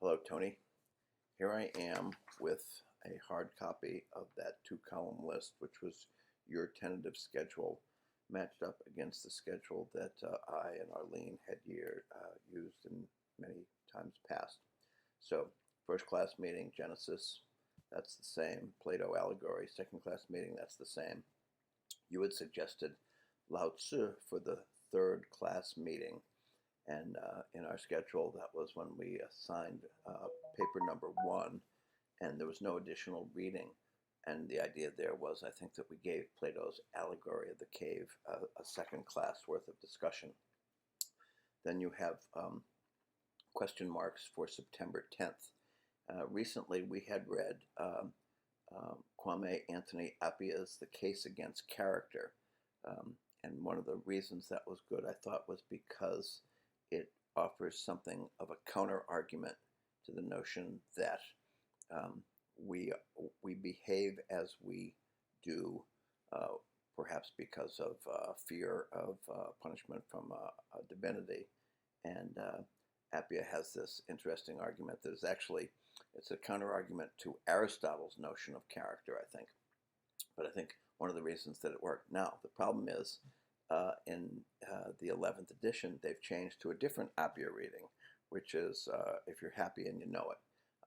Hello, Tony. Here I am with a hard copy of that two-column list, which was your tentative schedule, matched up against the schedule that I and Arlene had used in many times past. So, first class meeting, Genesis, that's the same. Plato allegory, second class meeting, that's the same. You had suggested Lao Tzu for the third class meeting. And in our schedule, that was when we assigned paper number 1, and there was no additional reading. And the idea there was, I think, that we gave Plato's Allegory of the Cave a second class worth of discussion. Then you have question marks for September 10th. Recently, we had read Kwame Anthony Appiah's The Case Against Character. And one of the reasons that was good, I thought, was because it offers something of a counter-argument to the notion that we behave as we do, perhaps because of fear of punishment from a divinity. And Appiah has this interesting argument that is actually, it's a counter-argument to Aristotle's notion of character, I think. But I think one of the reasons that it worked. Now, the problem is, in the 11th edition, they've changed to a different Appiah reading, which is if you're happy and you know it.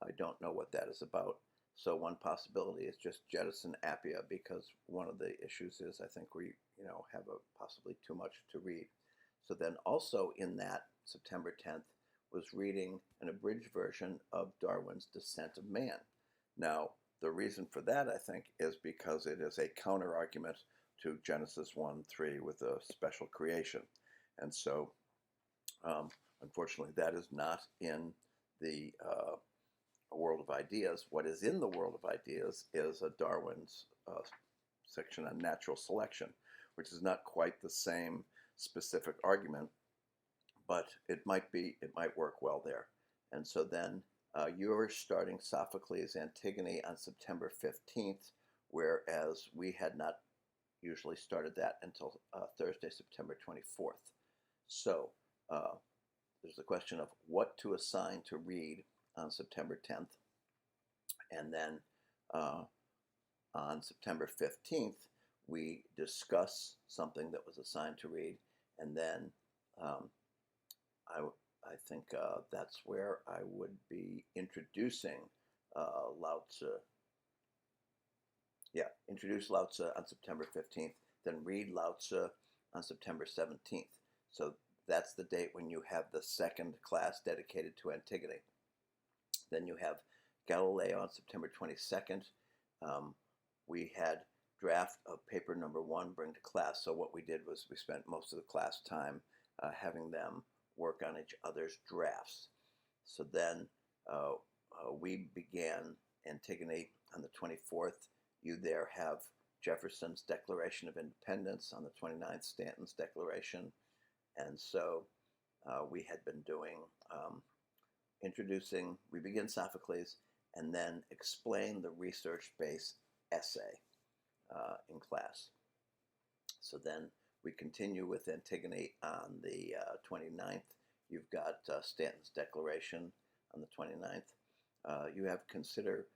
I don't know what that is about. So one possibility is just jettison Appiah, because one of the issues is I think we have possibly too much to read. So then also in that September 10th was reading an abridged version of Darwin's Descent of Man. Now, the reason for that, I think, is because it is a counter-argument to Genesis 1:3 with a special creation. And so, unfortunately, that is not in the world of ideas. What is in the world of ideas is a Darwin's section on natural selection, which is not quite the same specific argument, but it might work well there. And so then you're starting Sophocles' Antigone on September 15th, whereas we had not usually started that until Thursday, September 24th. So there's the question of what to assign to read on September 10th. And then on September 15th, we discuss something that was assigned to read. And then I think that's where I would be introducing Lao Tzu. Yeah, introduce Lao Tzu on September 15th, then read Lao Tzu on September 17th. So that's the date when you have the second class dedicated to Antigone. Then you have Galileo on September 22nd. We had draft of paper number 1 bring to class. So what we did was we spent most of the class time having them work on each other's drafts. So then we began Antigone on the 24th. You there have Jefferson's Declaration of Independence, on the 29th, Stanton's Declaration. And so we had been doing we begin Sophocles and then explain the research-based essay in class. So then we continue with Antigone on the 29th. You've got Stanton's Declaration on the 29th. You have consider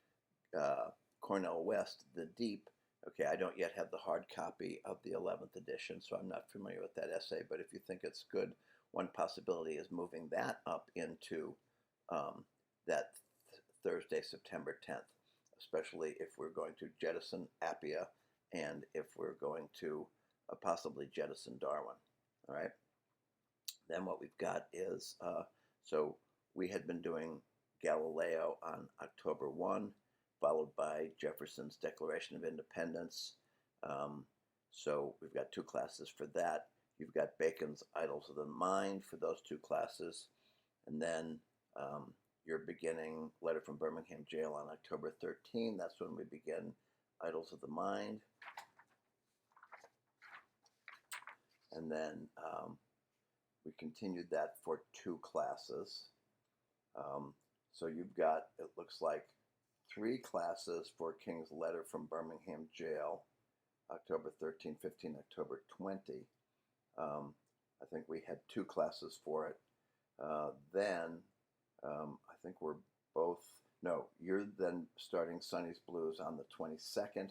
Cornell West, The Deep. Okay, I don't yet have the hard copy of the 11th edition, so I'm not familiar with that essay, but if you think it's good, one possibility is moving that up into that Thursday, September 10th, especially if we're going to jettison Appiah and if we're going to possibly jettison Darwin. All right. Then what we've got is, so we had been doing Galileo on October 1, followed by Jefferson's Declaration of Independence. So we've got 2 classes for that. You've got Bacon's Idols of the Mind for those 2 classes. And then you're beginning Letter from Birmingham Jail on October 13. That's when we begin Idols of the Mind. And then we continued that for 2 classes. So you've got, it looks like, 3 classes for King's Letter from Birmingham Jail, October 13, 15, October 20. I think we had 2 classes for it. Then I think we're both, no, you're then starting Sonny's Blues on the 22nd,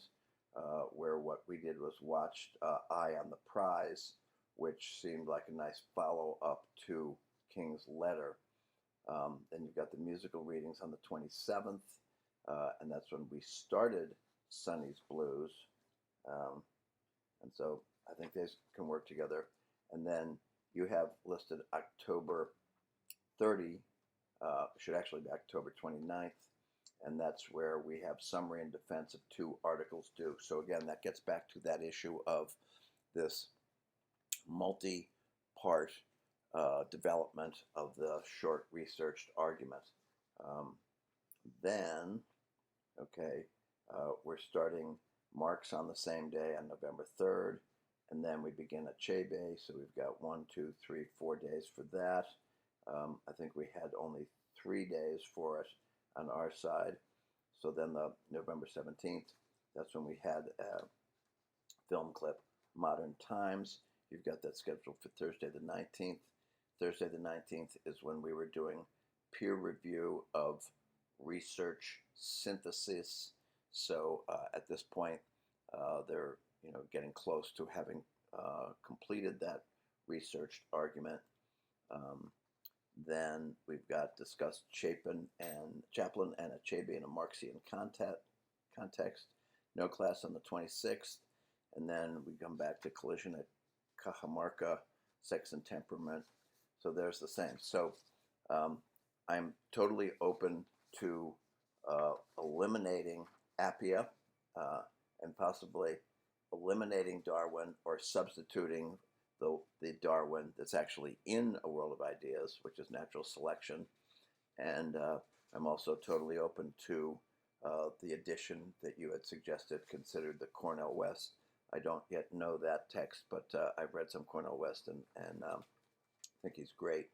where what we did was watched Eye on the Prize, which seemed like a nice follow-up to King's Letter. Then you've got the musical readings on the 27th, and that's when we started Sonny's Blues. And so I think these can work together. And then you have listed October 30, should actually be October 29th, and that's where we have summary and defense of 2 articles due. So again, that gets back to that issue of this multi-part development of the short researched argument. Then, okay, we're starting Marks on the same day on November 3rd, and then we begin Achebe, so we've got 1, 2, 3, 4 days for that. I think we had only 3 days for it on our side. So then the November 17th, that's when we had a film clip, Modern Times. You've got that scheduled for Thursday the 19th. Thursday the 19th is when we were doing peer review of research synthesis. So at this point, they're getting close to having completed that researched argument. Then we've got discussed Chaplin and Achebe in a Marxian context. No class on the 26th, and then we come back to Collision at Cajamarca, Sex and Temperament. So there's the same. So I'm totally open to eliminating Appia and possibly eliminating Darwin or substituting the Darwin that's actually in A World of Ideas, which is natural selection. And I'm also totally open to the addition that you had suggested, considered the Cornel West. I don't yet know that text, but I've read some Cornel West and think he's great.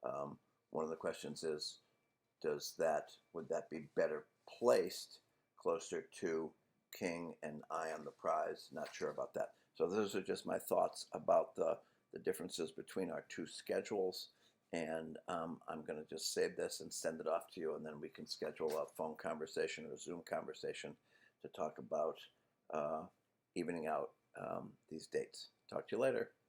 One of the questions is, would that be better placed closer to King and Eye on the Prize? Not sure about that. So those are just my thoughts about the differences between our 2 schedules. And I'm going to just save this and send it off to you, and then we can schedule a phone conversation or a Zoom conversation to talk about evening out these dates. Talk to you later.